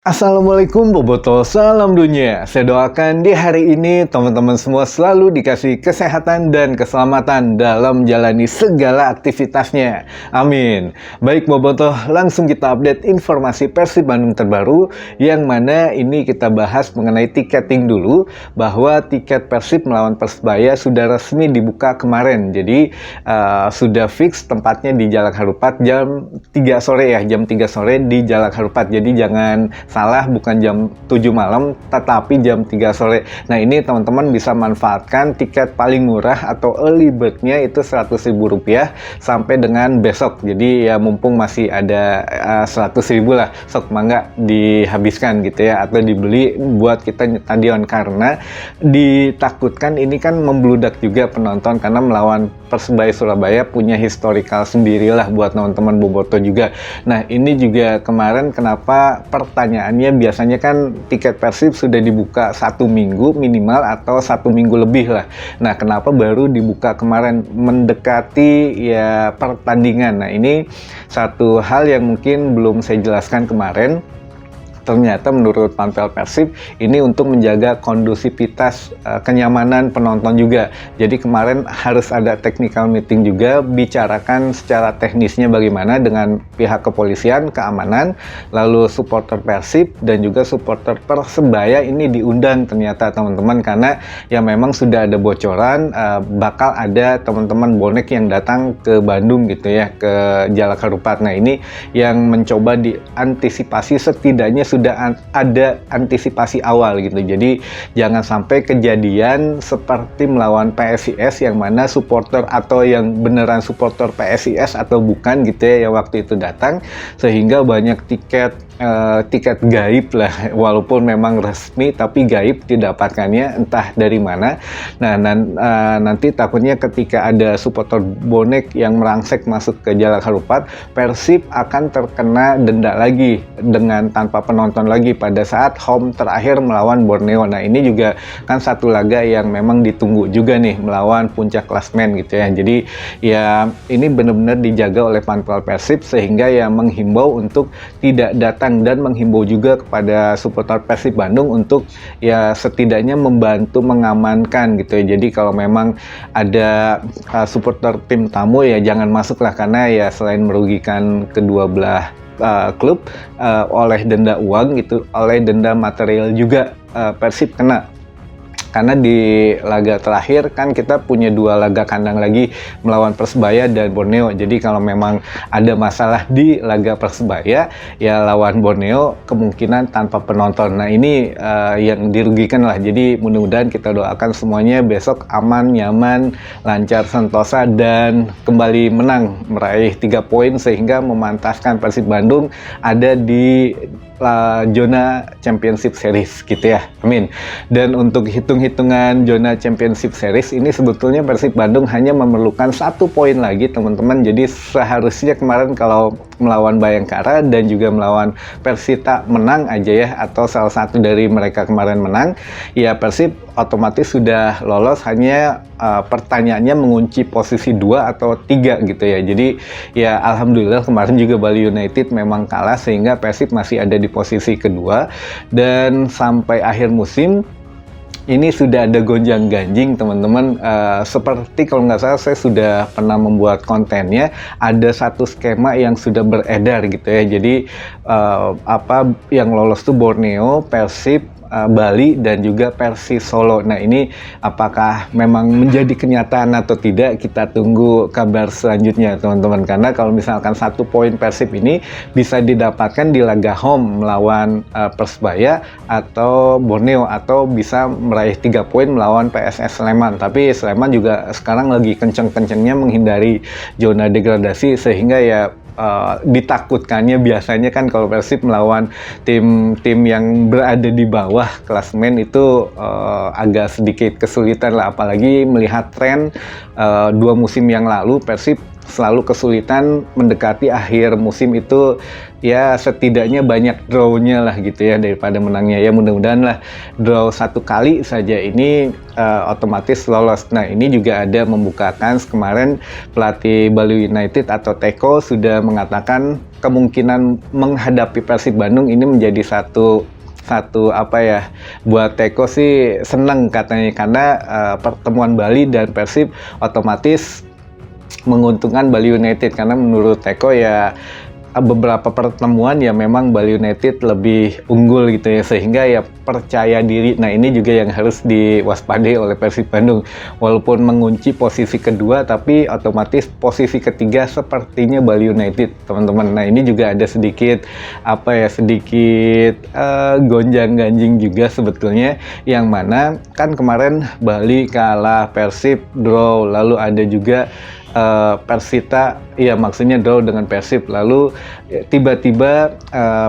Assalamualaikum Boboto, salam dunia. Saya doakan di hari ini teman-teman semua selalu dikasih kesehatan dan keselamatan dalam menjalani segala aktivitasnya. Amin. Baik Boboto, langsung kita update informasi Persib Bandung terbaru, yang mana ini kita bahas mengenai tiketing dulu, bahwa tiket Persib melawan Persebaya sudah resmi dibuka kemarin. Jadi sudah fix tempatnya di Jalak Harupat jam 3 sore ya, jam 3 sore di Jalak Harupat. Jadi jangan salah, bukan jam 7 malam, tetapi jam 3 sore. Nah ini teman-teman bisa manfaatkan tiket paling murah atau early bird-nya itu Rp100.000 sampai dengan besok. Jadi ya mumpung masih ada 100.000 lah, sok mangga dihabiskan gitu ya, atau dibeli buat kita stadion, karena ditakutkan ini kan membludak juga penonton karena melawan Persebaya Surabaya punya historical sendirilah buat teman-teman Boboto juga. Nah ini juga kemarin kenapa pertanyaannya, biasanya kan tiket Persib sudah dibuka 1 minggu minimal atau 1 minggu lebih lah. Nah kenapa baru dibuka kemarin mendekati ya pertandingan. Nah ini satu hal yang mungkin belum saya jelaskan kemarin. Ternyata menurut panpel Persib ini untuk menjaga kondusivitas kenyamanan penonton juga. Jadi kemarin harus ada technical meeting juga, bicarakan secara teknisnya bagaimana dengan pihak kepolisian, keamanan, lalu supporter Persib dan juga supporter Persebaya ini diundang ternyata teman-teman, karena ya memang sudah ada bocoran bakal ada teman-teman bonek yang datang ke Bandung gitu ya, ke Jalak Harupat. Nah ini yang mencoba diantisipasi, setidaknya sudah ada antisipasi awal gitu. Jadi jangan sampai kejadian seperti melawan PSIS yang mana supporter atau yang beneran supporter PSIS atau bukan gitu ya yang waktu itu datang, sehingga banyak tiket gaib lah, walaupun memang resmi tapi gaib didapatkannya entah dari mana. Nah nanti takutnya ketika ada supporter bonek yang merangsek masuk ke Jalak Harupat, Persib akan terkena denda lagi dengan tanpa penonton lagi pada saat home terakhir melawan Borneo. Nah ini juga kan satu laga yang memang ditunggu juga nih, melawan puncak klasmen gitu ya. Jadi ya ini benar-benar dijaga oleh panpel Persib, sehingga ya menghimbau untuk tidak datang, dan menghimbau juga kepada supporter Persib Bandung untuk ya setidaknya membantu mengamankan gitu ya. Jadi kalau memang ada supporter tim tamu ya jangan masuk lah, karena ya selain merugikan kedua belah klub oleh denda uang gitu, oleh denda material juga Persib kena. Karena di laga terakhir kan kita punya 2 laga kandang lagi melawan Persebaya dan Borneo. Jadi kalau memang ada masalah di laga Persebaya ya lawan Borneo kemungkinan tanpa penonton. Nah ini yang dirugikan lah. Jadi mudah-mudahan kita doakan semuanya besok aman, nyaman, lancar, sentosa, dan kembali menang, meraih 3 poin sehingga memantaskan Persib Bandung ada di zona Championship Series gitu ya, amin. Dan untuk hitung-hitungan zona Championship Series ini sebetulnya Persib Bandung hanya memerlukan 1 poin lagi teman-teman. Jadi seharusnya kemarin kalau melawan Bayangkara dan juga melawan Persita menang aja ya, atau salah satu dari mereka kemarin menang, ya Persib otomatis sudah lolos. Hanya pertanyaannya mengunci posisi 2 atau 3 gitu ya. Jadi ya alhamdulillah kemarin juga Bali United memang kalah, sehingga Persib masih ada di posisi kedua. Dan sampai akhir musim ini sudah ada gonjang-ganjing teman-teman, seperti kalau nggak salah saya sudah pernah membuat kontennya, ada satu skema yang sudah beredar gitu ya. Jadi apa yang lolos tuh Borneo, Persib, Bali, dan juga Persis Solo. Nah ini apakah memang menjadi kenyataan atau tidak, kita tunggu kabar selanjutnya teman-teman. Karena kalau misalkan 1 poin Persib ini bisa didapatkan di laga home melawan Persebaya atau Borneo, atau bisa meraih 3 poin melawan PSS Sleman. Tapi Sleman juga sekarang lagi kenceng-kencengnya menghindari zona degradasi, sehingga ya ditakutkannya biasanya kan kalau Persib melawan tim-tim yang berada di bawah klasemen itu agak sedikit kesulitan lah, apalagi melihat tren 2 musim yang lalu Persib selalu kesulitan mendekati akhir musim itu, ya setidaknya banyak draw-nya lah gitu ya daripada menangnya. Ya mudah-mudahan lah draw 1 kali saja ini otomatis lolos. Nah ini juga ada membukakan kemarin pelatih Bali United atau Teko sudah mengatakan kemungkinan menghadapi Persib Bandung ini menjadi satu apa ya, buat Teko sih seneng katanya, karena pertemuan Bali dan Persib otomatis menguntungkan Bali United, karena menurut Teko ya beberapa pertemuan ya memang Bali United lebih unggul gitu ya, sehingga ya percaya diri. Nah ini juga yang harus diwaspadai oleh Persib Bandung, walaupun mengunci posisi kedua tapi otomatis posisi ketiga sepertinya Bali United, teman-teman. Nah ini juga ada sedikit apa ya, sedikit gonjang-ganjing juga sebetulnya, yang mana kan kemarin Bali kalah, Persib draw, lalu ada juga Persita, ya maksudnya draw dengan Persib, lalu tiba-tiba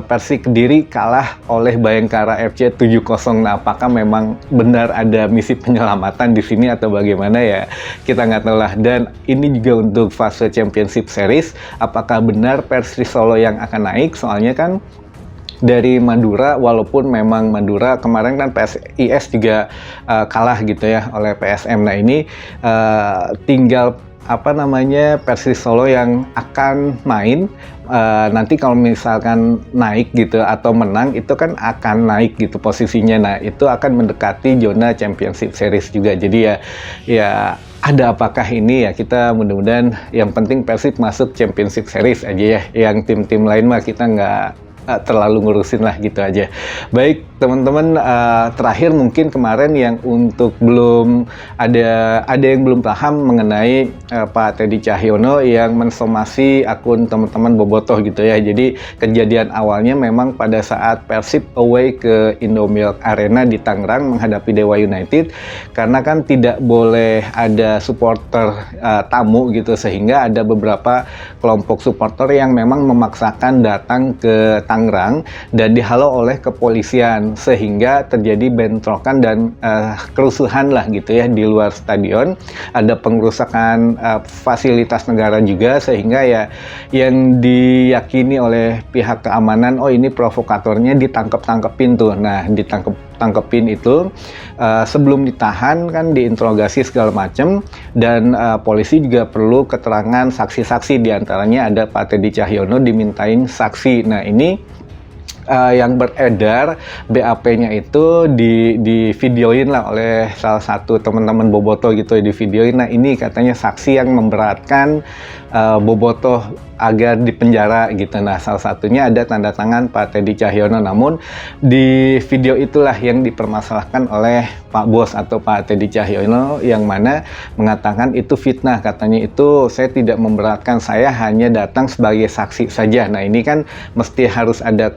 Persik Kediri kalah oleh Bayangkara FC 7-0. Nah, apakah memang benar ada misi penyelamatan di sini atau bagaimana ya? Kita nggak tahu lah. Dan ini juga untuk fase Championship Series, apakah benar Persis Solo yang akan naik? Soalnya kan dari Madura, walaupun memang Madura kemarin kan PSIS juga kalah gitu ya oleh PSM. Nah ini tinggal apa namanya Persis Solo yang akan main. Nanti kalau misalkan naik gitu atau menang itu kan akan naik gitu posisinya. Nah itu akan mendekati zona Championship Series juga. Jadi ya ada apakah ini ya, kita mudah-mudahan yang penting Persib masuk Championship Series aja ya. Yang tim-tim lain mah kita nggak terlalu ngurusin lah gitu aja. Baik teman-teman, terakhir mungkin kemarin yang untuk belum ada yang belum paham mengenai Pak Teddy Cahyono yang mensomasi akun teman-teman Bobotoh gitu ya. Jadi kejadian awalnya memang pada saat Persib away ke Indomilk Arena di Tangerang menghadapi Dewa United, karena kan tidak boleh ada supporter tamu gitu, sehingga ada beberapa kelompok supporter yang memang memaksakan datang ke Tangerang dan dihalau oleh kepolisian, sehingga terjadi bentrokan dan kerusuhan lah gitu ya di luar stadion. Ada pengrusakan fasilitas negara juga, sehingga ya yang diyakini oleh pihak keamanan, oh ini provokatornya ditangkepin tuh. Nah ditangkepin itu sebelum ditahan kan diinterogasi segala macam, dan polisi juga perlu keterangan saksi-saksi, diantaranya ada Pak Teddy Cahyono dimintain saksi. Nah ini yang beredar BAP-nya itu di videoin lah oleh salah satu teman-teman Bobotoh gitu, di videoin. Nah ini katanya saksi yang memberatkan Bobotoh agar dipenjara gitu. Nah salah satunya ada tanda tangan Pak Teddy Cahyono, namun di video itulah yang dipermasalahkan oleh Pak Bos atau Pak Teddy Cahyono, yang mana mengatakan itu fitnah. Katanya itu saya tidak memberatkan, saya hanya datang sebagai saksi saja. Nah ini kan mesti harus ada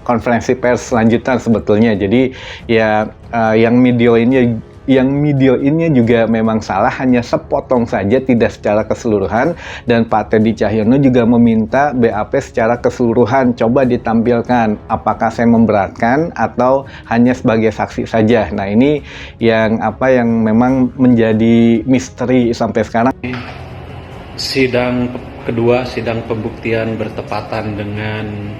konferensi pers lanjutan sebetulnya. Jadi ya yang videoinnya juga memang salah, hanya sepotong saja, tidak secara keseluruhan. Dan Pak Teddy Cahyono juga meminta BAP secara keseluruhan, coba ditampilkan apakah saya memberatkan atau hanya sebagai saksi saja. Nah ini yang memang menjadi misteri sampai sekarang. Sidang kedua, sidang pembuktian bertepatan dengan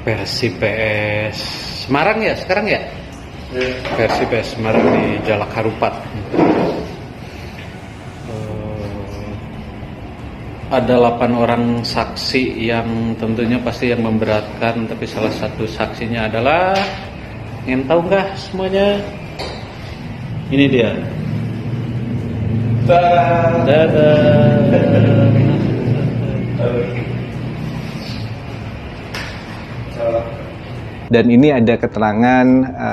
Persib PS Semarang ya sekarang ya? Persib PS Semarang di Jalak Harupat. Ada 8 orang saksi yang tentunya pasti yang memberatkan, tapi salah satu saksinya adalah, ingin tahu nggak semuanya? Ini dia. Dan ini ada keterangan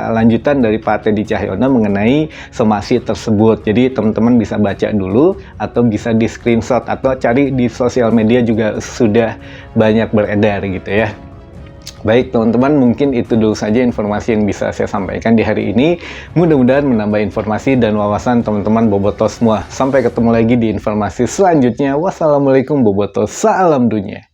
lanjutan dari Pak Teddy Cahyono mengenai somasi tersebut. Jadi teman-teman bisa baca dulu atau bisa di screenshot atau cari di sosial media juga sudah banyak beredar gitu ya. Baik teman-teman, mungkin itu dulu saja informasi yang bisa saya sampaikan di hari ini. Mudah-mudahan menambah informasi dan wawasan teman-teman Bobotoh semua. Sampai ketemu lagi di informasi selanjutnya. Wassalamualaikum Bobotoh, salam dunia.